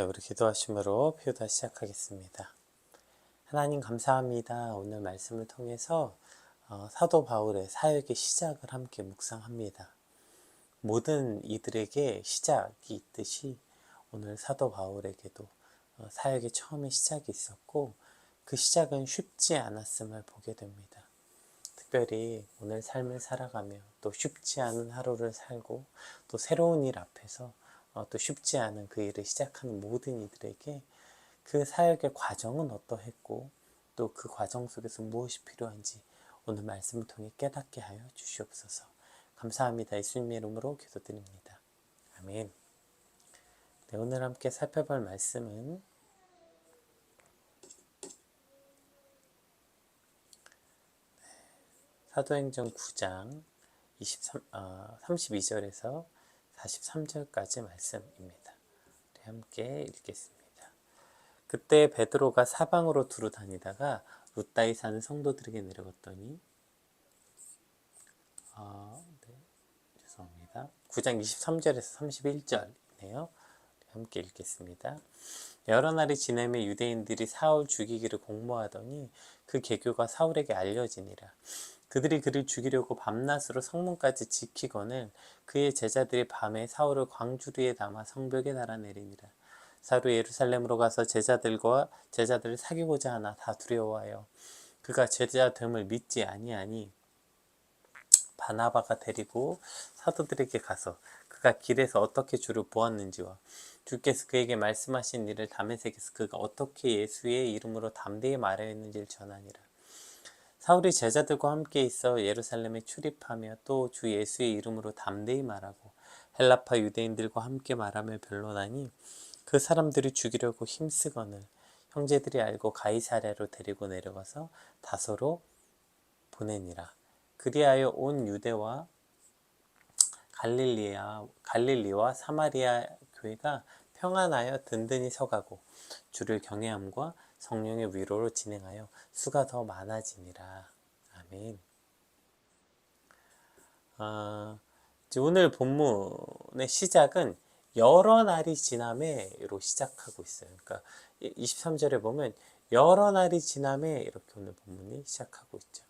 우리 기도하심으로 표다 시작하겠습니다. 하나님 감사합니다. 오늘 말씀을 통해서 사도 바울의 사역의 시작을 함께 묵상합니다. 모든 이들에게 시작이 있듯이 오늘 사도 바울에게도 사역의 처음에 시작이 있었고 그 시작은 쉽지 않았음을 보게 됩니다. 특별히 오늘 삶을 살아가며 또 쉽지 않은 하루를 살고 또 새로운 일 앞에서 또 쉽지 않은 그 일을 시작하는 모든 이들에게 그 사역의 과정은 어떠했고 또 그 과정 속에서 무엇이 필요한지 오늘 말씀을 통해 깨닫게 하여 주시옵소서. 감사합니다. 예수님의 이름으로 기도드립니다. 아멘. 네, 오늘 함께 살펴볼 말씀은 사도행전 9장 32절에서 43절까지 말씀입니다. 우리 함께 읽겠습니다. 그때 베드로가 사방으로 두루 다니다가 룻다에 사는 성도들에게 내려갔더니 9장 23절에서 31절이네요. 함께 읽겠습니다. 여러 날이 지나며 유대인들이 사울 죽이기를 공모하더니 그 계교가 사울에게 알려지니라. 그들이 그를 죽이려고 밤낮으로 성문까지 지키거늘 그의 제자들이 밤에 사울을 광주리에 담아 성벽에 달아내리니라. 사울이 예루살렘으로 가서 제자들을 사귀고자 하나 다 두려워하여 그가 제자됨을 믿지 아니하니 바나바가 데리고 사도들에게 가서 그가 길에서 어떻게 주를 보았는지와 주께서 그에게 말씀하신 일을 다메섹에서 그가 어떻게 예수의 이름으로 담대히 말하였는지를 전하니라. 사울이 제자들과 함께 있어 예루살렘에 출입하며 또 주 예수의 이름으로 담대히 말하고 헬라파 유대인들과 함께 말하며 변론하니 그 사람들이 죽이려고 힘쓰거늘 형제들이 알고 가이사랴로 데리고 내려가서 다소로 보내니라. 그리하여 온 유대와 갈릴리와 사마리아 교회가 평안하여 든든히 서가고 주를 경외함과 성령의 위로로 진행하여 수가 더 많아지니라. 아멘. 오늘 본문의 시작은 여러 날이 지남에로 시작하고 있어요. 그러니까 23절에 보면 여러 날이 지남에 이렇게 오늘 본문이 시작하고 있죠.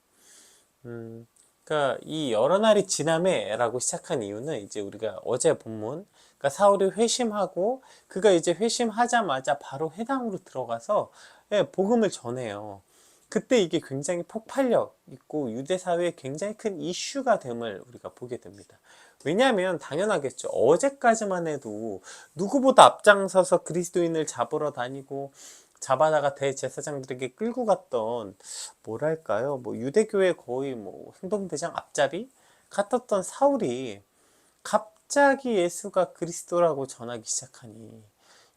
그러니까 이 여러 날이 지남에라고 시작한 이유는 이제 우리가 어제 본문, 그러니까 사울이 회심하고 그가 이제 회심하자마자 바로 회당으로 들어가서 복음을 전해요. 그때 이게 굉장히 폭발력 있고 유대 사회에 굉장히 큰 이슈가 됨을 우리가 보게 됩니다. 왜냐하면 당연하겠죠. 어제까지만 해도 누구보다 앞장서서 그리스도인을 잡으러 다니고 잡아다가 대제사장들에게 끌고 갔던 뭐랄까요, 유대교회 거의 행동대장 앞잡이 같았던 사울이 갑자기 예수가 그리스도라고 전하기 시작하니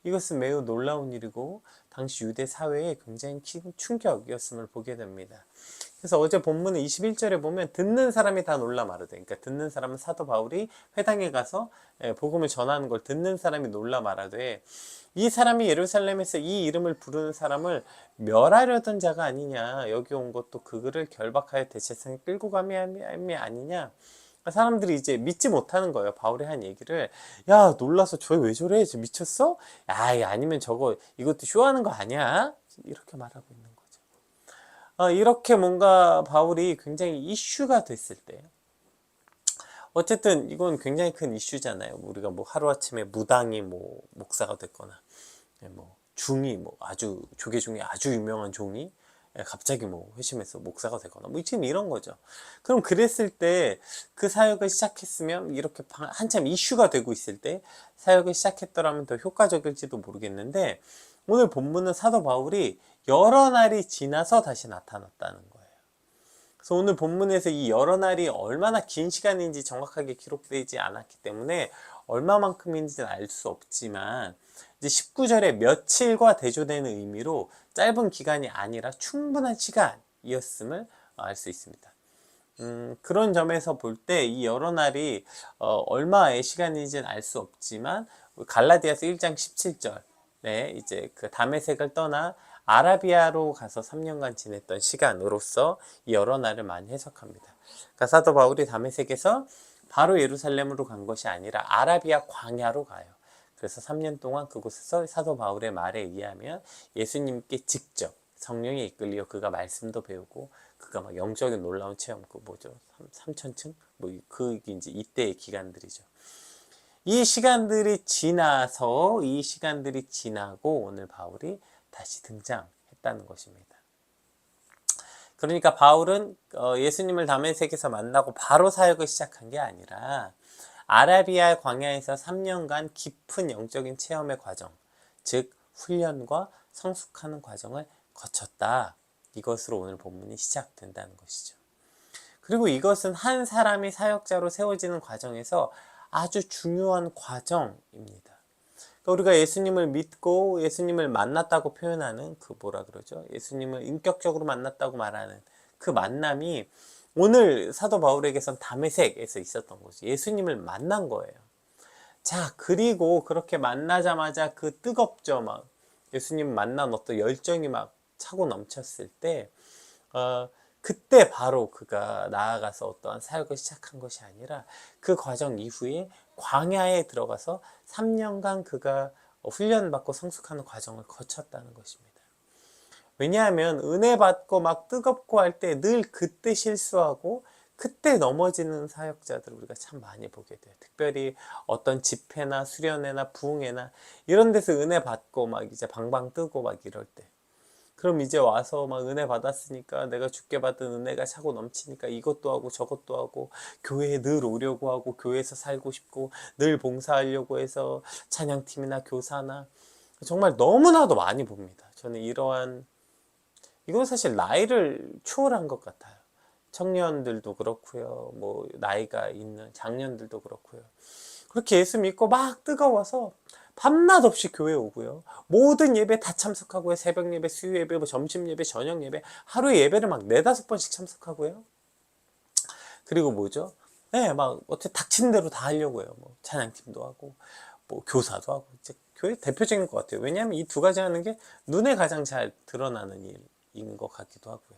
이것은 매우 놀라운 일이고 당시 유대 사회에 굉장히 큰 충격이었음을 보게 됩니다. 그래서 어제 본문의 21절에 보면 듣는 사람이 다 놀라 마르되, 그러니까 듣는 사람은 사도 바울이 회당에 가서 복음을 전하는 걸 듣는 사람이 놀라 마르되 이 사람이 예루살렘에서 이 이름을 부르는 사람을 멸하려던 자가 아니냐, 여기 온 것도 그를 결박하여 대제사장에 끌고 감이 아니냐. 사람들이 이제 믿지 못하는 거예요. 바울이 한 얘기를. 야, 놀라서 저 왜 저래? 저 미쳤어? 야, 아니면 이것도 쇼하는 거 아니야? 이렇게 말하고 있는 거죠. 이렇게 뭔가 바울이 굉장히 이슈가 됐을 때, 어쨌든 이건 굉장히 큰 이슈잖아요. 우리가 하루아침에 무당이 목사가 됐거나 중이 아주 조계 중에 아주 유명한 종이 갑자기 회심해서 목사가 되거나 지금 이런 거죠. 그럼 그랬을 때 그 사역을 시작했으면, 이렇게 한참 이슈가 되고 있을 때 사역을 시작했더라면 더 효과적일지도 모르겠는데, 오늘 본문은 사도 바울이 여러 날이 지나서 다시 나타났다는 거예요. 그래서 오늘 본문에서 이 여러 날이 얼마나 긴 시간인지 정확하게 기록되지 않았기 때문에 얼마만큼인지는 알 수 없지만, 이제 19절에 며칠과 대조되는 의미로 짧은 기간이 아니라 충분한 시간이었음을 알 수 있습니다. 그런 점에서 볼 때 이 여러 날이 얼마의 시간인지는 알 수 없지만, 갈라디아서 1장 17절에 이제 그 다메섹을 떠나 아라비아로 가서 3년간 지냈던 시간으로서 이 여러 날을 많이 해석합니다. 그러니까 사도 바울이 다메섹에서 바로 예루살렘으로 간 것이 아니라 아라비아 광야로 가요. 그래서 3년 동안 그곳에서 사도 바울의 말에 의하면 예수님께 직접 성령에 이끌려 그가 말씀도 배우고 그가 막 영적인 놀라운 체험, 그 뭐죠? 3천층? 뭐 그게 이제 이때의 기간들이죠. 이 시간들이 지나고 오늘 바울이 다시 등장했다는 것입니다. 그러니까 바울은 예수님을 다메섹에서 만나고 바로 사역을 시작한 게 아니라 아라비아 광야에서 3년간 깊은 영적인 체험의 과정, 즉 훈련과 성숙하는 과정을 거쳤다. 이것으로 오늘 본문이 시작된다는 것이죠. 그리고 이것은 한 사람이 사역자로 세워지는 과정에서 아주 중요한 과정입니다. 그러니까 우리가 예수님을 믿고 예수님을 만났다고 표현하는 그 뭐라 그러죠? 예수님을 인격적으로 만났다고 말하는 그 만남이 오늘 사도 바울에게선 다메섹에서 있었던 거죠. 예수님을 만난 거예요. 자, 그리고 그렇게 만나자마자 그 뜨겁죠. 막 예수님 만난 어떤 열정이 막 차고 넘쳤을 때 그때 바로 그가 나아가서 어떠한 사역을 시작한 것이 아니라 그 과정 이후에 광야에 들어가서 3년간 그가 훈련받고 성숙하는 과정을 거쳤다는 것입니다. 왜냐하면 은혜 받고 막 뜨겁고 할 때 늘 그때 실수하고 그때 넘어지는 사역자들을 우리가 참 많이 보게 돼요. 특별히 어떤 집회나 수련회나 부흥회나 이런 데서 은혜 받고 막 이제 방방 뜨고 막 이럴 때, 그럼 이제 와서 막 은혜 받았으니까 내가 주께 받은 은혜가 차고 넘치니까 이것도 하고 저것도 하고 교회에 늘 오려고 하고 교회에서 살고 싶고 늘 봉사하려고 해서 찬양팀이나 교사나 정말 너무나도 많이 봅니다. 저는 이건 사실 나이를 초월한 것 같아요. 청년들도 그렇고요. 뭐 나이가 있는 장년들도 그렇고요. 그렇게 예수 믿고 막 뜨거워서 밤낮 없이 교회 오고요. 모든 예배 다 참석하고요. 새벽 예배, 수요 예배, 뭐 점심 예배, 저녁 예배, 하루에 예배를 막 4-5번씩 참석하고요. 그리고 뭐죠? 네, 막 어떻게 닥친 대로 다 하려고 해요. 뭐 찬양팀도 하고, 뭐 교사도 하고. 이제 교회 대표적인 것 같아요. 왜냐하면 이 두 가지 하는 게 눈에 가장 잘 드러나는 일인 것 같기도 하고요.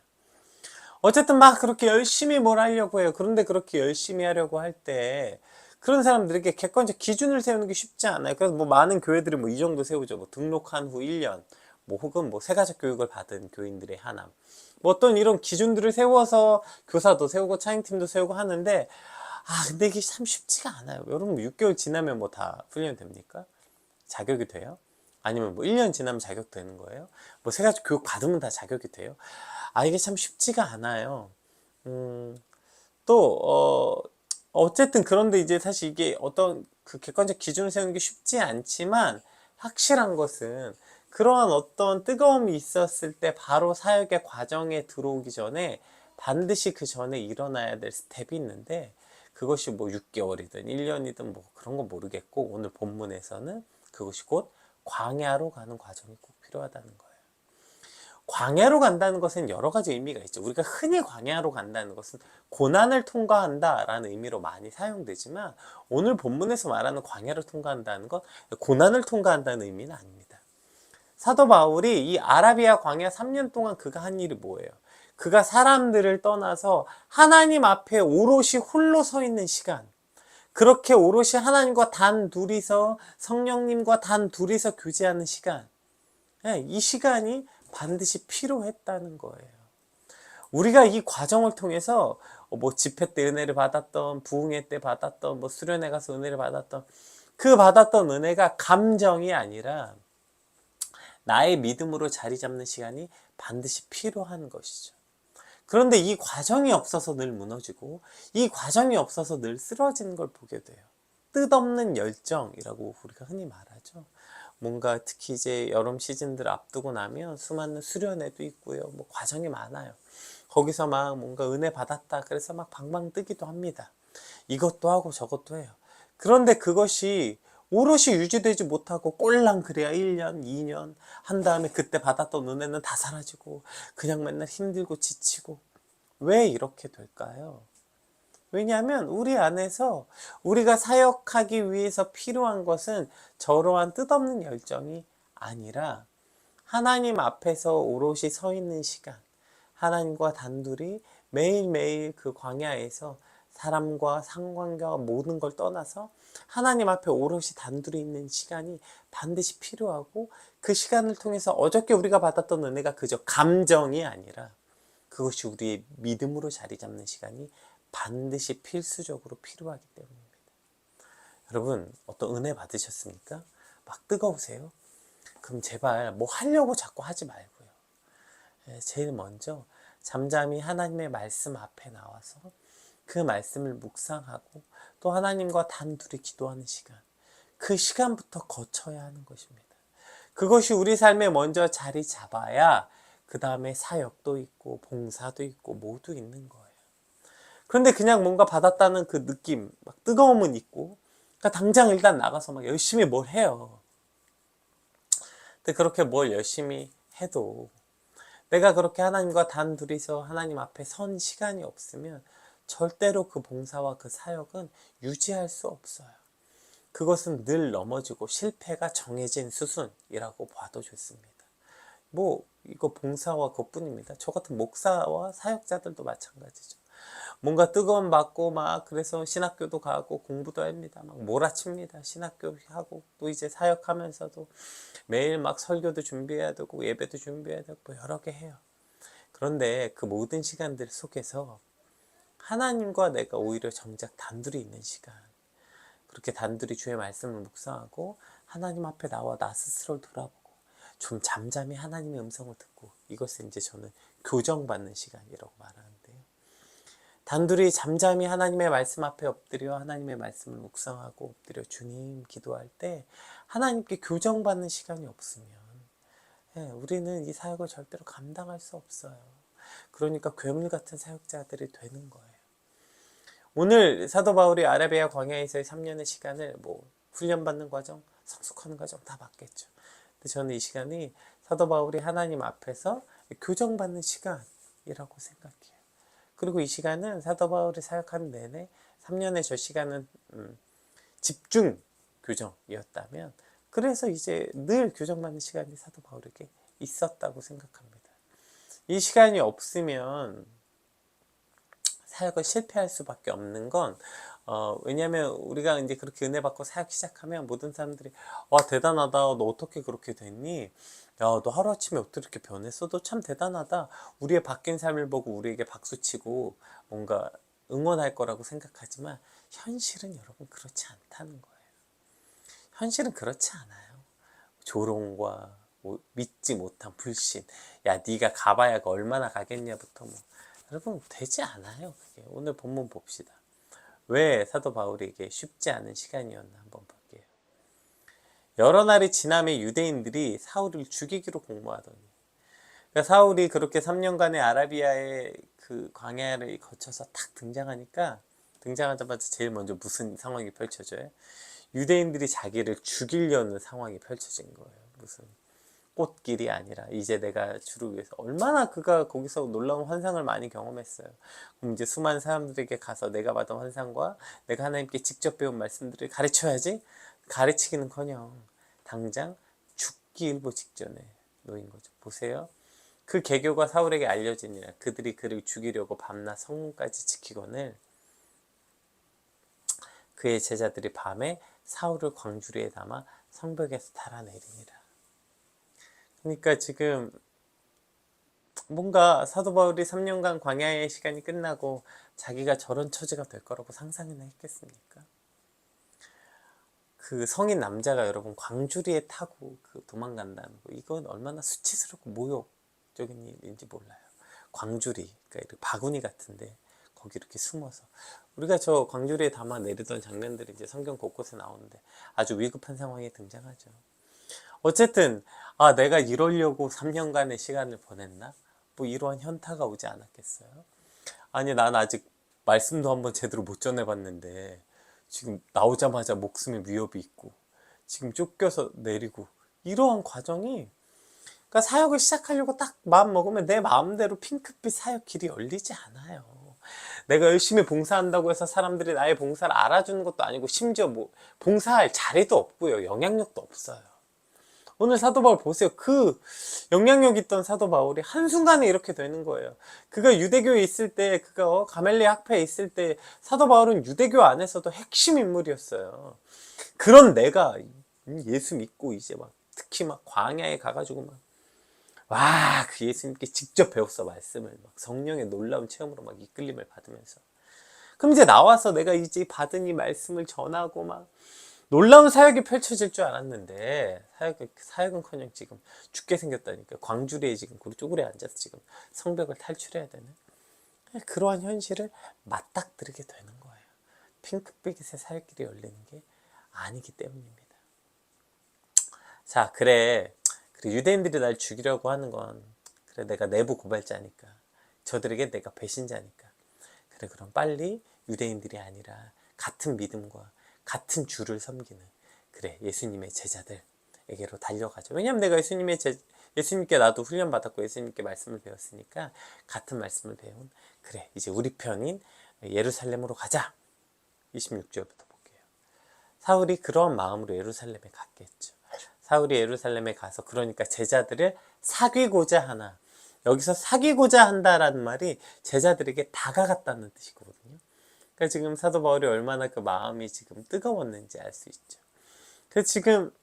어쨌든 막 그렇게 열심히 뭘 하려고 해요. 그런데 그렇게 열심히 하려고 할 때 그런 사람들에게 객관적 기준을 세우는 게 쉽지 않아요. 그래서 뭐 많은 교회들이 뭐 이 정도 세우죠. 뭐 등록한 후 1년, 뭐 혹은 뭐 세가족 교육을 받은 교인들의 하남. 뭐 어떤 이런 기준들을 세워서 교사도 세우고 차잉팀도 세우고 하는데, 근데 이게 참 쉽지가 않아요. 여러분 6개월 지나면 뭐 다 훈련됩니까? 자격이 돼요? 아니면 뭐 1년 지나면 자격 되는 거예요? 뭐 세가족 교육 받으면 다 자격이 돼요? 이게 참 쉽지가 않아요. 어쨌든 그런데 이제 사실 이게 어떤 그 객관적 기준을 세우는 게 쉽지 않지만 확실한 것은 그러한 어떤 뜨거움이 있었을 때 바로 사역의 과정에 들어오기 전에 반드시 그 전에 일어나야 될 스텝이 있는데, 그것이 뭐 6개월이든 1년이든 뭐 그런 건 모르겠고, 오늘 본문에서는 그것이 곧 광야로 가는 과정이 꼭 필요하다는 거예요. 광야로 간다는 것은 여러 가지 의미가 있죠. 우리가 흔히 광야로 간다는 것은 고난을 통과한다 라는 의미로 많이 사용되지만, 오늘 본문에서 말하는 광야를 통과한다는 건 고난을 통과한다는 의미는 아닙니다. 사도 바울이 이 아라비아 광야 3년 동안 그가 한 일이 뭐예요? 그가 사람들을 떠나서 하나님 앞에 오롯이 홀로 서 있는 시간, 그렇게 오롯이 하나님과 단 둘이서, 성령님과 단 둘이서 교제하는 시간, 이 시간이 반드시 필요했다는 거예요. 우리가 이 과정을 통해서 뭐 집회 때 은혜를 받았던, 부흥회 때 받았던, 뭐 수련회 가서 은혜를 받았던, 그 받았던 은혜가 감정이 아니라 나의 믿음으로 자리 잡는 시간이 반드시 필요한 것이죠. 그런데 이 과정이 없어서 늘 무너지고 이 과정이 없어서 늘 쓰러지는 걸 보게 돼요. 뜻없는 열정이라고 우리가 흔히 말하죠. 뭔가 특히 이제 여름 시즌들 앞두고 나면 수많은 수련회도 있고요. 뭐 과정이 많아요. 거기서 막 뭔가 은혜 받았다 그래서 막 방방 뜨기도 합니다. 이것도 하고 저것도 해요. 그런데 그것이 오롯이 유지되지 못하고 꼴랑 그래야 1년, 2년 한 다음에 그때 받았던 은혜는 다 사라지고 그냥 맨날 힘들고 지치고. 왜 이렇게 될까요? 왜냐하면 우리 안에서 우리가 사역하기 위해서 필요한 것은 저러한 뜻없는 열정이 아니라 하나님 앞에서 오롯이 서 있는 시간, 하나님과 단둘이 매일매일 그 광야에서 사람과 상관과 모든 걸 떠나서 하나님 앞에 오롯이 단둘이 있는 시간이 반드시 필요하고, 그 시간을 통해서 어저께 우리가 받았던 은혜가 그저 감정이 아니라 그것이 우리의 믿음으로 자리 잡는 시간이 반드시 필수적으로 필요하기 때문입니다. 여러분, 어떤 은혜 받으셨습니까? 막 뜨거우세요? 그럼 제발 뭐 하려고 자꾸 하지 말고요. 제일 먼저 잠잠히 하나님의 말씀 앞에 나와서 그 말씀을 묵상하고 또 하나님과 단둘이 기도하는 시간, 그 시간부터 거쳐야 하는 것입니다. 그것이 우리 삶에 먼저 자리 잡아야 그 다음에 사역도 있고 봉사도 있고 모두 있는 거예요. 그런데 그냥 뭔가 받았다는 그 느낌, 막 뜨거움은 있고, 그러니까 당장 일단 나가서 막 열심히 뭘 해요. 근데 그렇게 뭘 열심히 해도 내가 그렇게 하나님과 단둘이서 하나님 앞에 선 시간이 없으면 절대로 그 봉사와 그 사역은 유지할 수 없어요. 그것은 늘 넘어지고 실패가 정해진 수순이라고 봐도 좋습니다. 뭐 이거 봉사와 그것뿐입니다. 저 같은 목사와 사역자들도 마찬가지죠. 뭔가 뜨거움 받고 막 그래서 신학교도 가고 공부도 합니다. 막 몰아칩니다. 신학교 하고 또 이제 사역하면서도 매일 막 설교도 준비해야 되고 예배도 준비해야 되고 뭐 여러 개 해요. 그런데 그 모든 시간들 속에서 하나님과 내가 오히려 정작 단둘이 있는 시간, 그렇게 단둘이 주의 말씀을 묵상하고 하나님 앞에 나와 나 스스로를 돌아보고 좀 잠잠히 하나님의 음성을 듣고, 이것을 이제 저는 교정받는 시간이라고 말하는데요. 단둘이 잠잠히 하나님의 말씀 앞에 엎드려 하나님의 말씀을 묵상하고 엎드려 주님 기도할 때 하나님께 교정받는 시간이 없으면 우리는 이 사역을 절대로 감당할 수 없어요. 그러니까 괴물 같은 사역자들이 되는 거예요. 오늘 사도 바울이 아라비아 광야에서의 3년의 시간을 뭐 훈련받는 과정, 성숙하는 과정 다 받겠죠. 근데 저는 이 시간이 사도 바울이 하나님 앞에서 교정받는 시간이라고 생각해요. 그리고 이 시간은 사도 바울이 사역하는 내내 3년의 저 시간은 집중 교정이었다면, 그래서 이제 늘 교정받는 시간이 사도 바울에게 있었다고 생각합니다. 이 시간이 없으면 사역을 실패할 수밖에 없는 건 왜냐하면 우리가 이제 그렇게 은혜 받고 사역 시작하면 모든 사람들이 와 대단하다, 너 어떻게 그렇게 됐니? 야, 너 하루아침에 어떻게 이렇게 변했어? 너 참 대단하다. 우리의 바뀐 삶을 보고 우리에게 박수치고 뭔가 응원할 거라고 생각하지만 현실은 여러분 그렇지 않다는 거예요. 현실은 그렇지 않아요. 조롱과 믿지 못한 불신, 야 네가 가봐야 얼마나 가겠냐부터 뭐 여러분 되지 않아요. 그게. 오늘 본문 봅시다. 왜 사도 바울에게 쉽지 않은 시간이었나 한번 볼게요. 여러 날이 지남에 유대인들이 사울을 죽이기로 공모하더니, 그러니까 사울이 그렇게 3년간의 아라비아의 그 광야를 거쳐서 탁 등장하자마자 제일 먼저 무슨 상황이 펼쳐져요? 유대인들이 자기를 죽이려는 상황이 펼쳐진 거예요. 무슨 꽃길이 아니라 이제 내가 주를 위해서, 얼마나 그가 거기서 놀라운 환상을 많이 경험했어요. 그럼 이제 수많은 사람들에게 가서 내가 받은 환상과 내가 하나님께 직접 배운 말씀들을 가르쳐야지. 가르치기는커녕 당장 죽기 일보 직전에 놓인 거죠. 보세요. 그 계교가 사울에게 알려지니라. 그들이 그를 죽이려고 밤낮 성문까지 지키거늘 그의 제자들이 밤에 사울을 광주리에 담아 성벽에서 달아내리니라. 그러니까 지금 뭔가 사도 바울이 3년간 광야의 시간이 끝나고 자기가 저런 처지가 될 거라고 상상이나 했겠습니까? 그 성인 남자가 여러분 광주리에 타고 그 도망간다는 거, 이건 얼마나 수치스럽고 모욕적인 일인지 몰라요. 광주리, 그러니까 바구니 같은데 거기 이렇게 숨어서, 우리가 저 광주리에 담아 내리던 장면들이 이제 성경 곳곳에 나오는데 아주 위급한 상황에 등장하죠. 어쨌든 내가 이러려고 3년간의 시간을 보냈나? 뭐 이러한 현타가 오지 않았겠어요? 아니 난 아직 말씀도 한번 제대로 못 전해봤는데 지금 나오자마자 목숨의 위협이 있고 지금 쫓겨서 내리고, 이러한 과정이, 그러니까 사역을 시작하려고 딱 마음 먹으면 내 마음대로 핑크빛 사역 길이 열리지 않아요. 내가 열심히 봉사한다고 해서 사람들이 나의 봉사를 알아주는 것도 아니고 심지어 뭐 봉사할 자리도 없고요, 영향력도 없어요. 오늘 사도 바울 보세요. 그 영향력 있던 사도 바울이 한순간에 이렇게 되는 거예요. 그가 유대교에 있을 때, 그가 가멜리아 학파에 있을 때 사도 바울은 유대교 안에서도 핵심 인물이었어요. 그런 내가 예수 믿고 이제 막 특히 막 광야에 가가지고 막 와, 그 예수님께 직접 배웠어, 말씀을. 막 성령의 놀라운 체험으로 막 이끌림을 받으면서. 그럼 이제 나와서 내가 이제 받은 이 말씀을 전하고 막 놀라운 사역이 펼쳐질 줄 알았는데, 사역은커녕 지금 죽게 생겼다니까. 광주리에 지금 쪼그려 앉아서 지금 성벽을 탈출해야 되는 그러한 현실을 맞닥뜨리게 되는 거예요. 핑크빛의 사역길이 열리는 게 아니기 때문입니다. 자, 그래 유대인들이 날 죽이려고 하는 건, 그래 내가 내부 고발자니까, 저들에게 내가 배신자니까, 그래 그럼 빨리 유대인들이 아니라 같은 믿음과 같은 주를 섬기는, 그래 예수님의 제자들에게로 달려가죠. 왜냐면 내가 예수님께 나도 훈련 받았고 예수님께 말씀을 배웠으니까 같은 말씀을 배운, 그래 이제 우리 편인 예루살렘으로 가자. 26절부터 볼게요. 사울이 그런 마음으로 예루살렘에 갔겠죠. 사울이 예루살렘에 가서, 그러니까 제자들을 사귀고자 하나, 여기서 사귀고자 한다라는 말이 제자들에게 다가갔다는 뜻이거든요. 그러니까 지금 사도 바울이 얼마나 그 마음이 지금 뜨거웠는지 알 수 있죠. 그래서 지금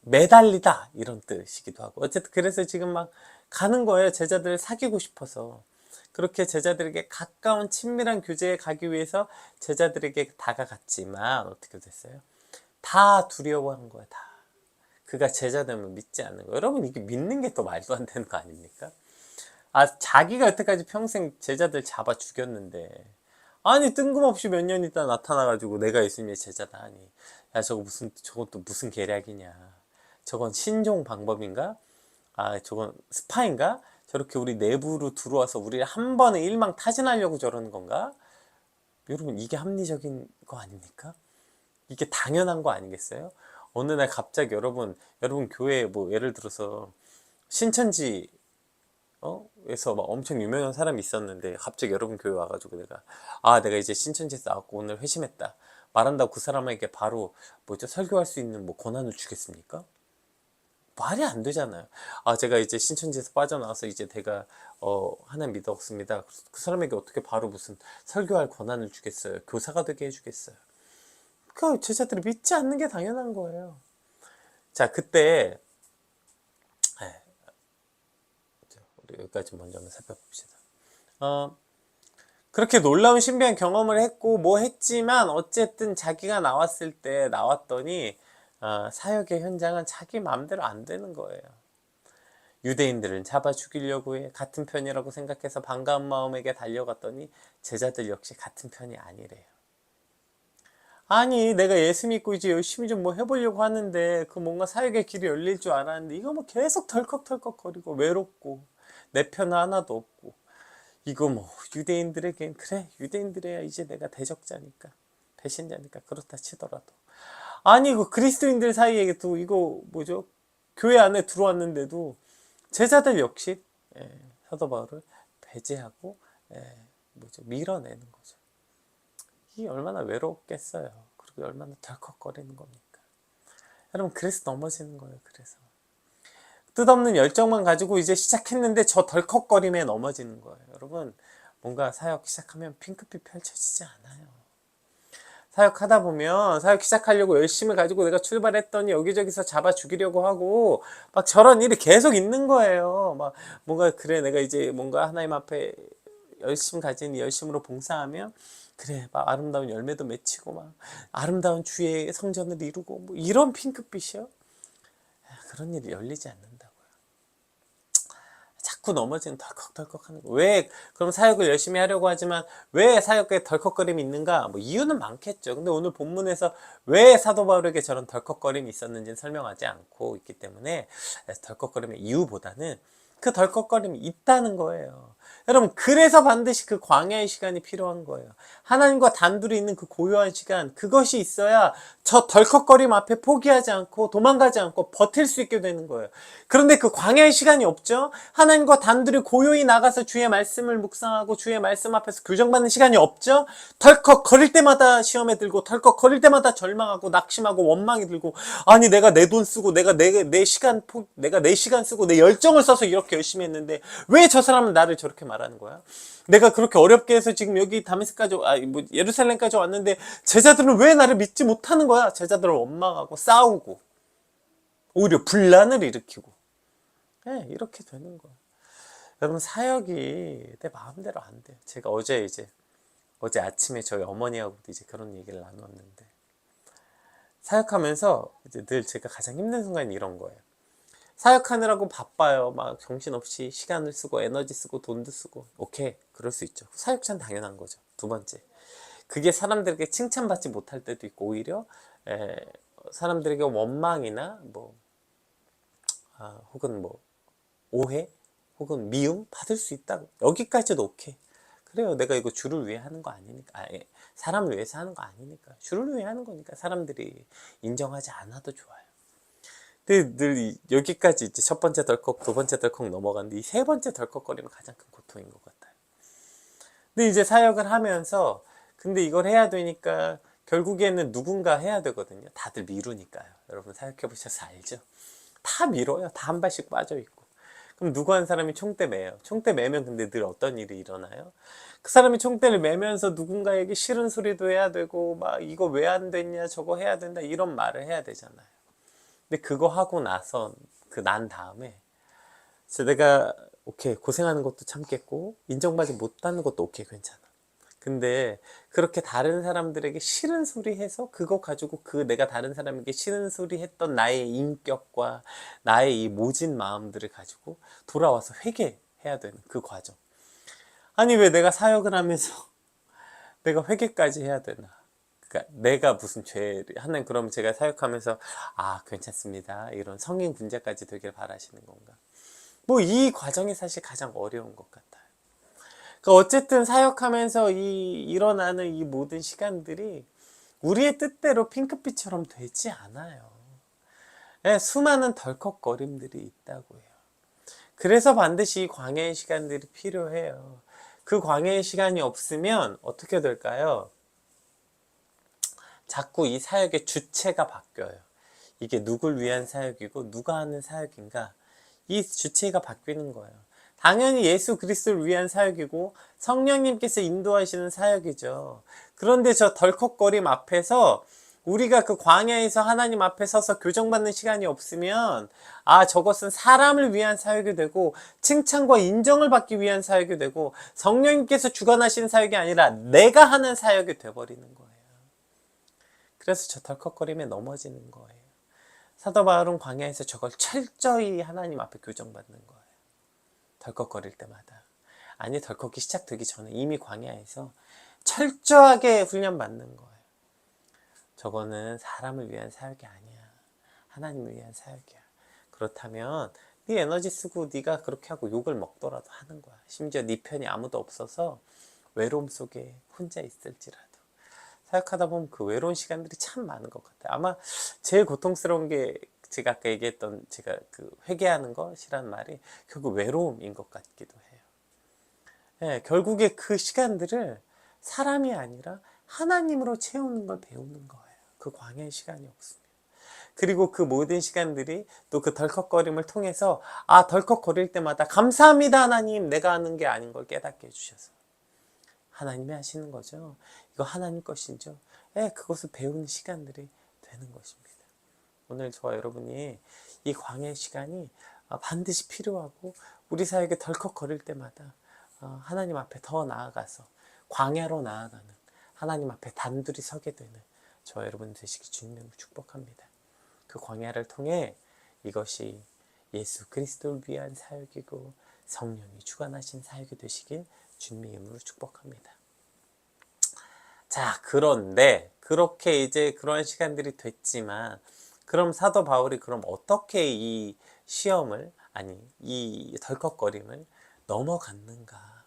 매달리다 이런 뜻이기도 하고, 어쨌든 그래서 지금 막 가는 거예요. 제자들을 사귀고 싶어서. 그렇게 제자들에게 가까운 친밀한 교제에 가기 위해서 제자들에게 다가갔지만 어떻게 됐어요? 다 두려워한 거야, 다. 그가 제자 되면 믿지 않는 거야. 여러분, 이게 믿는 게 더 말도 안 되는 거 아닙니까? 자기가 여태까지 평생 제자들 잡아 죽였는데, 아니 뜬금없이 몇 년 있다 나타나가지고 내가 예수님의 제자다 하니, 야 저건 또 무슨 계략이냐, 저건 신종 방법인가, 저건 스파인가, 저렇게 우리 내부로 들어와서 우리를 한 번에 일망타진하려고 저러는 건가? 여러분, 이게 합리적인 거 아닙니까? 이게 당연한 거 아니겠어요? 어느 날 갑자기 여러분 교회에 뭐 예를 들어서 신천지 에서 막 엄청 유명한 사람이 있었는데, 갑자기 여러분 교회 와가지고 내가 이제 신천지에서 나왔고 오늘 회심했다 말한다고 그 사람에게 바로 설교할 수 있는 뭐 권한을 주겠습니까? 말이 안 되잖아요. 제가 이제 신천지에서 빠져나와서 이제 내가 하나님 믿었습니다. 그 사람에게 어떻게 바로 무슨 설교할 권한을 주겠어요? 교사가 되게 해주겠어요? 그 제자들이 믿지 않는 게 당연한 거예요. 자, 그때 우리 여기까지 먼저 한번 살펴봅시다. 그렇게 놀라운 신비한 경험을 했고 뭐 했지만, 어쨌든 자기가 나왔더니 사역의 현장은 자기 마음대로 안 되는 거예요. 유대인들은 잡아 죽이려고 해. 같은 편이라고 생각해서 반가운 마음에게 달려갔더니 제자들 역시 같은 편이 아니래요. 아니 내가 예수 믿고 이제 열심히 좀 뭐 해보려고 하는데, 그 뭔가 사역의 길이 열릴 줄 알았는데 이거 뭐 계속 덜컥덜컥거리고 외롭고 내 편은 하나도 없고, 이거 뭐 유대인들에겐, 그래 유대인들에야 이제 내가 대적자니까 배신자니까 그렇다 치더라도, 아니 그 그리스도인들 사이에도 이거 교회 안에 들어왔는데도 제자들 역시 사도 바울을 배제하고 밀어내는 거죠. 이게 얼마나 외롭겠어요. 그리고 얼마나 덜컥거리는 겁니까? 여러분, 그래서 넘어지는 거예요. 그래서 뜻없는 열정만 가지고 이제 시작했는데 저 덜컥거림에 넘어지는 거예요. 여러분, 뭔가 사역 시작하면 핑크빛 펼쳐지지 않아요. 사역하다 보면, 사역 시작하려고 열심히 가지고 내가 출발했더니 여기저기서 잡아 죽이려고 하고 막 저런 일이 계속 있는 거예요. 막 뭔가, 그래 내가 이제 뭔가 하나님 앞에 열심 가진 열심으로 봉사하면, 그래 막 아름다운 열매도 맺히고 막 아름다운 주의 성전을 이루고 뭐 이런 핑크빛이요? 그런 일이 열리지 않는다고요. 자꾸 넘어지는 덜컥덜컥 하는 거. 왜 그럼 사역을 열심히 하려고 하지만 왜 사역에 덜컥거림이 있는가? 뭐 이유는 많겠죠. 근데 오늘 본문에서 왜 사도 바울에게 저런 덜컥거림이 있었는지는 설명하지 않고 있기 때문에, 덜컥거림의 이유보다는 그 덜컥거림이 있다는 거예요. 여러분, 그래서 반드시 그 광야의 시간이 필요한 거예요. 하나님과 단둘이 있는 그 고요한 시간, 그것이 있어야 저 덜컥거림 앞에 포기하지 않고 도망가지 않고 버틸 수 있게 되는 거예요. 그런데 그 광야의 시간이 없죠? 하나님과 단둘이 고요히 나가서 주의 말씀을 묵상하고 주의 말씀 앞에서 교정받는 시간이 없죠? 덜컥거릴 때마다 시험에 들고 덜컥거릴 때마다 절망하고 낙심하고 원망이 들고, 아니 내가 내 돈 쓰고 내가 내 시간 쓰고 내 열정을 써서 이렇게 열심히 했는데 왜 저 사람은 나를 저렇게 말하는 거야? 내가 그렇게 어렵게 해서 지금 여기 다메섹까지 예루살렘까지 왔는데 제자들은 왜 나를 믿지 못하는 거야? 제자들을 원망하고 싸우고 오히려 분란을 일으키고, 네, 이렇게 되는 거야. 여러분, 사역이 내 마음대로 안 돼요. 제가 어제 아침에 저희 어머니하고도 이제 그런 얘기를 나눴는데, 사역하면서 이제 늘 제가 가장 힘든 순간이 이런 거예요. 사역하느라고 바빠요. 막 정신없이 시간을 쓰고 에너지 쓰고 돈도 쓰고. 오케이, 그럴 수 있죠. 사역자는 당연한 거죠. 두 번째, 그게 사람들에게 칭찬받지 못할 때도 있고 오히려 사람들에게 원망이나 혹은 오해 혹은 미움 받을 수 있다고. 여기까지도 오케이. 그래요. 내가 이거 주를 위해 하는 거 아니니까. 사람을 위해서 하는 거 아니니까. 주를 위해 하는 거니까 사람들이 인정하지 않아도 좋아요. 근데 늘 여기까지 이제 첫 번째 덜컥, 두 번째 덜컥 넘어갔는데 이 세 번째 덜컥거리면 가장 큰 고통인 것 같아요. 근데 이제 사역을 하면서 근데 이걸 해야 되니까 결국에는 누군가 해야 되거든요. 다들 미루니까요. 여러분 사역해 보셔서 알죠? 다 밀어요. 다 한 발씩 빠져 있고. 그럼 누구 한 사람이 총대 매요. 총대 매면 근데 늘 어떤 일이 일어나요? 그 사람이 총대를 매면서 누군가에게 싫은 소리도 해야 되고 막 이거 왜 안 됐냐 저거 해야 된다 이런 말을 해야 되잖아요. 근데 그거 하고 나서 난 다음에 내가 오케이 고생하는 것도 참겠고 인정받지 못하는 것도 오케이 괜찮아. 근데 그렇게 다른 사람들에게 싫은 소리 해서 그거 가지고 내가 다른 사람에게 싫은 소리 했던 나의 인격과 나의 이 모진 마음들을 가지고 돌아와서 회개해야 되는 그 과정. 아니 왜 내가 사역을 하면서 내가 회개까지 해야 되나? 그러니까 내가 무슨 하나님 그럼 제가 사역하면서 괜찮습니다 이런 성인 군자까지 되길 바라시는 건가? 이 과정이 사실 가장 어려운 것 같아요. 그러니까 어쨌든 사역하면서 일어나는 이 모든 시간들이 우리의 뜻대로 핑크빛처럼 되지 않아요. 네, 수많은 덜컥거림들이 있다고 해요. 그래서 반드시 광야의 시간들이 필요해요. 그 광야의 시간이 없으면 어떻게 될까요? 자꾸 이 사역의 주체가 바뀌어요. 이게 누굴 위한 사역이고 누가 하는 사역인가? 이 주체가 바뀌는 거예요. 당연히 예수 그리스도를 위한 사역이고 성령님께서 인도하시는 사역이죠. 그런데 저 덜컥거림 앞에서 우리가 그 광야에서 하나님 앞에 서서 교정받는 시간이 없으면 저것은 사람을 위한 사역이 되고 칭찬과 인정을 받기 위한 사역이 되고 성령님께서 주관하시는 사역이 아니라 내가 하는 사역이 돼버리는 거예요. 그래서 저 덜컥거림에 넘어지는 거예요. 사도 바울은 광야에서 저걸 철저히 하나님 앞에 교정받는 거예요. 덜컥거릴 때마다. 아니 덜컥이 시작되기 전에 이미 광야에서 철저하게 훈련받는 거예요. 저거는 사람을 위한 사역이 아니야. 하나님을 위한 사역이야. 그렇다면 네 에너지 쓰고 네가 그렇게 하고 욕을 먹더라도 하는 거야. 심지어 네 편이 아무도 없어서 외로움 속에 혼자 있을지라도. 사역하다 보면 그 외로운 시간들이 참 많은 것 같아요. 아마 제일 고통스러운 게 제가 아까 얘기했던 제가 그 회개하는 것이란 말이 결국 외로움인 것 같기도 해요. 네, 결국에 그 시간들을 사람이 아니라 하나님으로 채우는 걸 배우는 거예요. 그 광야의 시간이 없으면. 그리고 그 모든 시간들이 또 그 덜컥거림을 통해서 덜컥거릴 때마다 감사합니다 하나님 내가 하는 게 아닌 걸 깨닫게 해주셔서 하나님이 하시는 거죠. 이거 하나님 것이죠. 그것을 배우는 시간들이 되는 것입니다. 오늘 저와 여러분이 이 광야의 시간이 반드시 필요하고 우리 사역에 덜컥거릴 때마다 하나님 앞에 더 나아가서 광야로 나아가는 하나님 앞에 단둘이 서게 되는 저와 여러분 되시기 주님으로 축복합니다. 그 광야를 통해 이것이 예수 그리스도를 위한 사역이고 성령이 주관하신 사역이 되시길 주님의 이름으로 축복합니다. 자, 그런데 그렇게 이제 그런 시간들이 됐지만 그럼 사도 바울이 그럼 어떻게 이 시험을 이 덜컥거림을 넘어갔는가?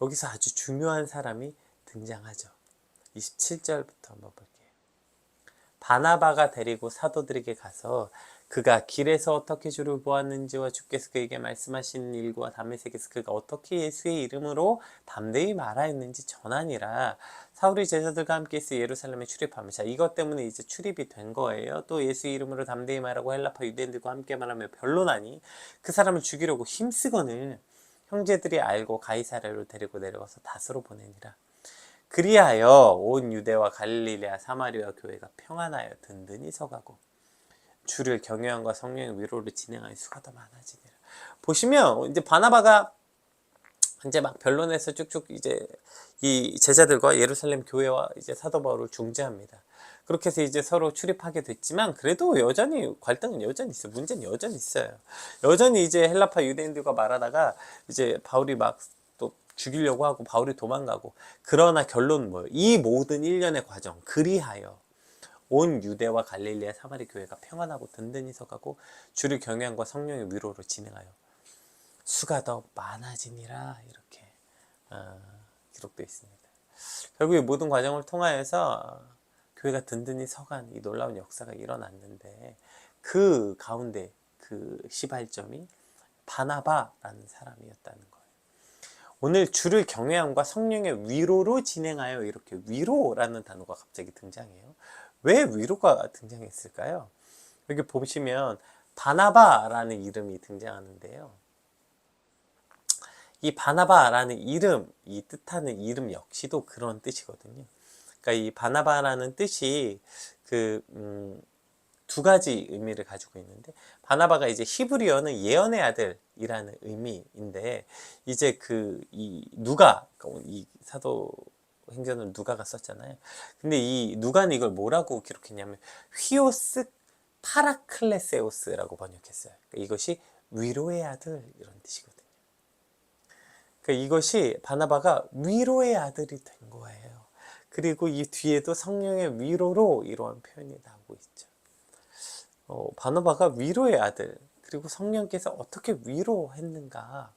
여기서 아주 중요한 사람이 등장하죠. 27절부터 한번 볼게요. 바나바가 데리고 사도들에게 가서 그가 길에서 어떻게 주를 보았는지와 주께서 그에게 말씀하신 일과 다메섹에서 그가 어떻게 예수의 이름으로 담대히 말하였는지 전하니라. 사울이 제자들과 함께 있어 예루살렘에 출입하며, 자, 이것 때문에 이제 출입이 된 거예요. 또 예수 이름으로 담대히 말하고 헬라파 유대인들과 함께 말하며 변론하니 그 사람을 죽이려고 힘쓰거늘 형제들이 알고 가이사랴로 데리고 내려가서 다스로 보내니라. 그리하여 온 유대와 갈릴리와 사마리아 교회가 평안하여 든든히 서가고 주를 경외함과 성령의 위로를 진행하여 수가 더 많아지니라. 보시면 이제 바나바가 이제 막 변론해서 쭉쭉 이제 이 제자들과 예루살렘 교회와 이제 사도 바울을 중재합니다. 그렇게 해서 이제 서로 출입하게 됐지만 그래도 여전히 갈등은 여전히 있어요. 문제는 여전히 있어요. 여전히 이제 헬라파 유대인들과 말하다가 이제 바울이 막 또 죽이려고 하고 바울이 도망가고, 그러나 결론은 뭐예요? 이 모든 일련의 과정, 그리하여 온 유대와 갈릴리아 사마리 교회가 평안하고 든든히 서가고 주를 경외함과 성령의 위로로 진행하여 수가 더 많아지니라. 이렇게 기록되어 있습니다. 결국 이 모든 과정을 통하여서 교회가 든든히 서간 이 놀라운 역사가 일어났는데, 그 가운데 그 시발점이 바나바라는 사람이었다는 거예요. 오늘 주를 경외함과 성령의 위로로 진행하여, 이렇게 위로라는 단어가 갑자기 등장해요. 왜 위로가 등장했을까요? 여기 보시면 바나바라는 이름이 등장하는데요. 이 바나바라는 이름, 이 뜻하는 이름 역시도 그런 뜻이거든요. 그러니까 이 바나바라는 뜻이 두 가지 의미를 가지고 있는데, 바나바가 이제 히브리어는 예언의 아들이라는 의미인데, 이제 이 누가, 이 사도 행전을 누가가 썼잖아요. 근데 이 누가는 이걸 뭐라고 기록했냐면 휘오스 파라클레세오스라고 번역했어요. 그러니까 이것이 위로의 아들, 이런 뜻이거든요. 그러니까 이것이 바나바가 위로의 아들이 된 거예요. 그리고 이 뒤에도 성령의 위로로 이러한 표현이 나오고 있죠. 바나바가 위로의 아들, 그리고 성령께서 어떻게 위로했는가,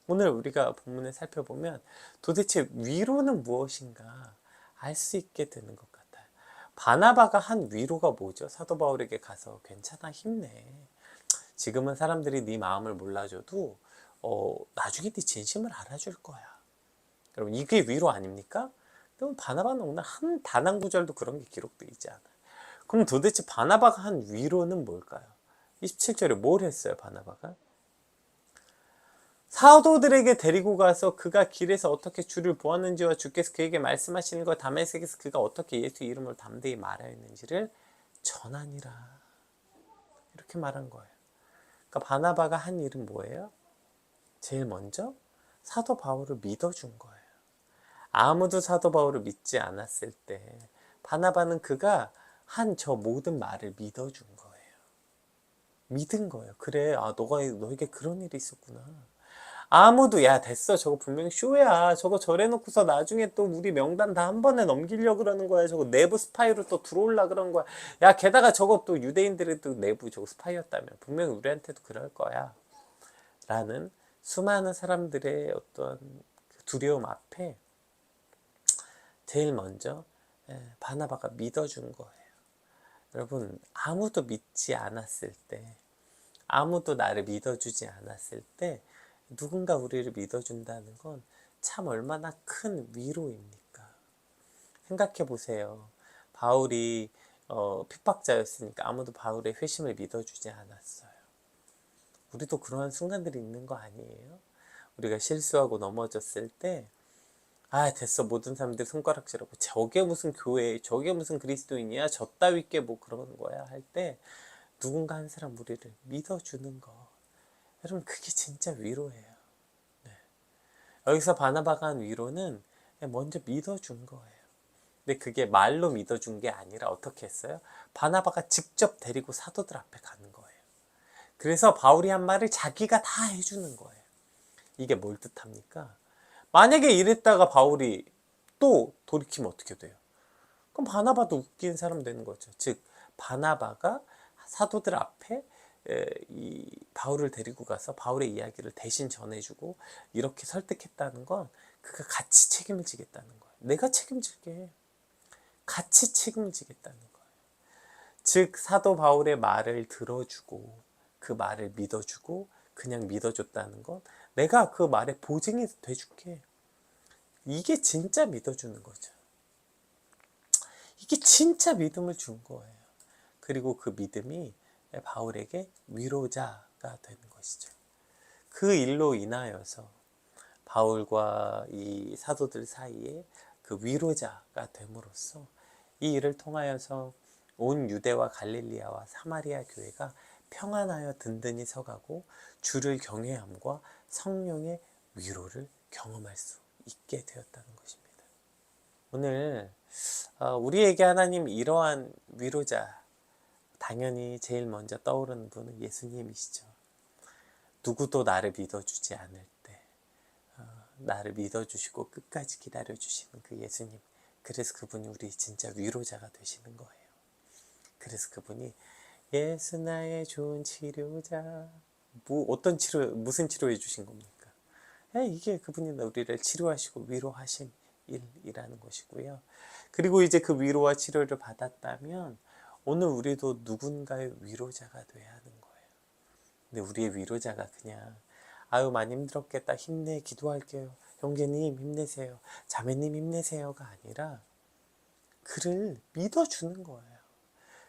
오늘 우리가 본문을 살펴보면 도대체 위로는 무엇인가 알 수 있게 되는 것 같아요. 바나바가 한 위로가 뭐죠? 사도 바울에게 가서 괜찮아, 힘내. 지금은 사람들이 네 마음을 몰라줘도 나중에 네 진심을 알아줄 거야. 여러분, 이게 위로 아닙니까? 그럼 바나바는 오늘 단 한 구절도 그런 게 기록되어 있지 않아요. 그럼 도대체 바나바가 한 위로는 뭘까요? 27절에 뭘 했어요, 바나바가? 사도들에게 데리고 가서 그가 길에서 어떻게 주를 보았는지와 주께서 그에게 말씀하시는 것, 다메섹에서 그가 어떻게 예수 이름을 담대히 말하였는지를 전하니라. 이렇게 말한 거예요. 그러니까 바나바가 한 일은 뭐예요? 제일 먼저 사도 바울을 믿어준 거예요. 아무도 사도 바울을 믿지 않았을 때 바나바는 그가 한 저 모든 말을 믿어준 거예요. 믿은 거예요. 그래, 너에게 그런 일이 있었구나. 아무도 야 됐어, 저거 분명히 쇼야, 저거 저래놓고서 나중에 또 우리 명단 다 한 번에 넘기려고 그러는 거야, 저거 내부 스파이로 또 들어올라 그런 거야, 야 게다가 저거 또 유대인들의 또 내부 저거 스파이였다면 분명히 우리한테도 그럴 거야 라는 수많은 사람들의 어떤 두려움 앞에 제일 먼저 바나바가 믿어준 거예요. 여러분, 아무도 믿지 않았을 때, 아무도 나를 믿어주지 않았을 때 누군가 우리를 믿어준다는 건 참 얼마나 큰 위로입니까? 생각해 보세요. 바울이 핍박자였으니까 아무도 바울의 회심을 믿어주지 않았어요. 우리도 그러한 순간들이 있는 거 아니에요? 우리가 실수하고 넘어졌을 때 됐어, 모든 사람들이 손가락질하고 저게 무슨 교회, 저게 무슨 그리스도인이야, 저 따위께 뭐 그러는 거야 할 때 누군가 한 사람 우리를 믿어주는 거, 여러분 그게 진짜 위로예요. 여기서 바나바가 한 위로는 먼저 믿어준 거예요. 근데 그게 말로 믿어준 게 아니라 어떻게 했어요? 바나바가 직접 데리고 사도들 앞에 가는 거예요. 그래서 바울이 한 말을 자기가 다 해주는 거예요. 이게 뭘 뜻합니까? 만약에 이랬다가 바울이 또 돌이키면 어떻게 돼요? 그럼 바나바도 웃긴 사람 되는 거죠. 즉 바나바가 사도들 앞에 이 바울을 데리고 가서 바울의 이야기를 대신 전해주고 이렇게 설득했다는 건 그가 같이 책임을 지겠다는 거예요. 내가 책임질게. 같이 책임을 지겠다는 거예요. 즉 사도 바울의 말을 들어주고 그 말을 믿어주고 그냥 믿어줬다는 건 내가 그 말에 보증이 돼줄게. 이게 진짜 믿어주는 거죠. 이게 진짜 믿음을 준 거예요. 그리고 그 믿음이 바울에게 위로자가 되는 것이죠. 그 일로 인하여서 바울과 이 사도들 사이에 그 위로자가 됨으로써 이 일을 통하여서 온 유대와 갈릴리아와 사마리아 교회가 평안하여 든든히 서가고 주를 경외함과 성령의 위로를 경험할 수 있게 되었다는 것입니다. 오늘 우리에게 하나님 이러한 위로자, 당연히 제일 먼저 떠오르는 분은 예수님이시죠. 누구도 나를 믿어주지 않을 때 나를 믿어주시고 끝까지 기다려주시는 그 예수님, 그래서 그분이 우리 진짜 위로자가 되시는 거예요. 그래서 그분이 예수 나의 좋은 치료자, 어떤 치료, 무슨 치료해 주신 겁니까? 이게 그분이 우리를 치료하시고 위로하신 일이라는 것이고요. 그리고 이제 그 위로와 치료를 받았다면 오늘 우리도 누군가의 위로자가 돼야 하는 거예요. 근데 우리의 위로자가 그냥 아유 많이 힘들었겠다, 힘내, 기도할게요, 형제님 힘내세요, 자매님 힘내세요가 아니라 그를 믿어주는 거예요.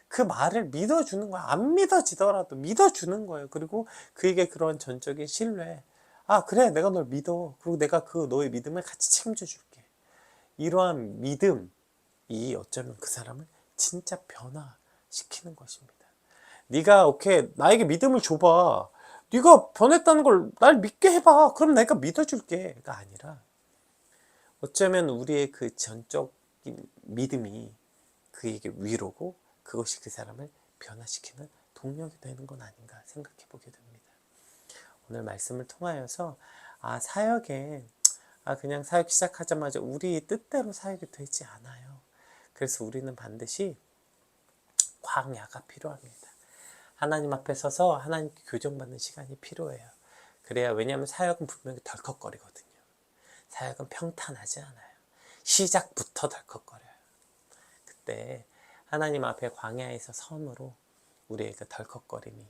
그 말을 믿어주는 거예요. 안 믿어지더라도 믿어주는 거예요. 그리고 그에게 그런 전적인 신뢰, 아 그래 내가 널 믿어, 그리고 내가 그 너의 믿음을 같이 책임져 줄게. 이러한 믿음이 어쩌면 그 사람을 진짜 변화시키는 것입니다. 네가 오케이 나에게 믿음을 줘봐, 네가 변했다는 걸 날 믿게 해봐, 그럼 내가 믿어줄게가 아니라 어쩌면 우리의 그 전적인 믿음이 그에게 위로고 그것이 그 사람을 변화시키는 동력이 되는 건 아닌가 생각해 보게 됩니다. 오늘 말씀을 통하여서 사역에 그냥 사역 시작하자마자 우리 뜻대로 사역이 되지 않아요. 그래서 우리는 반드시 광야가 필요합니다. 하나님 앞에 서서 하나님께 교정받는 시간이 필요해요. 그래야, 왜냐하면 사역은 분명히 덜컥거리거든요. 사역은 평탄하지 않아요. 시작부터 덜컥거려요. 그때 하나님 앞에 광야에서 섬으로 우리의 그 덜컥거림이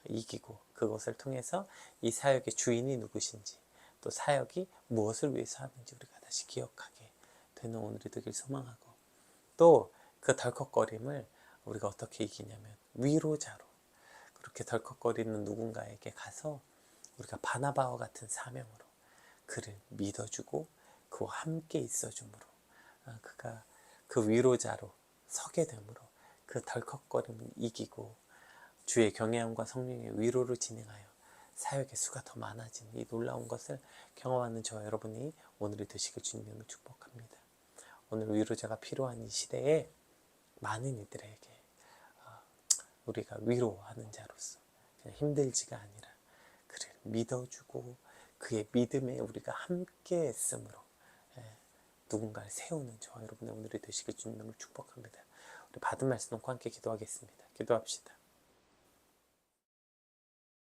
이기고 그것을 통해서 이 사역의 주인이 누구신지, 또 사역이 무엇을 위해서 하는지 우리가 다시 기억하게 되는 오늘이 되길 소망하고, 또 그 덜컥거림을 우리가 어떻게 이기냐면 위로자로, 그렇게 덜컥거리는 누군가에게 가서 우리가 바나바와 같은 사명으로 그를 믿어주고 그와 함께 있어줌으로 그가 그 위로자로 서게 되므로 그 덜컥거림을 이기고 주의 경외함과 성령의 위로를 진행하여 사역의 수가 더 많아지는 이 놀라운 것을 경험하는 저와 여러분이 오늘이 되시길 주님을 축복합니다. 오늘 위로자가 필요한 이 시대에 많은 이들에게 우리가 위로하는 자로서 그냥 힘들지가 아니라 그를 믿어주고 그의 믿음에 우리가 함께 했으므로 누군가를 세우는 저와 여러분의 오늘이 되시길 주님을 축복합니다. 우리 받은 말씀 놓고 함께 기도하겠습니다. 기도합시다.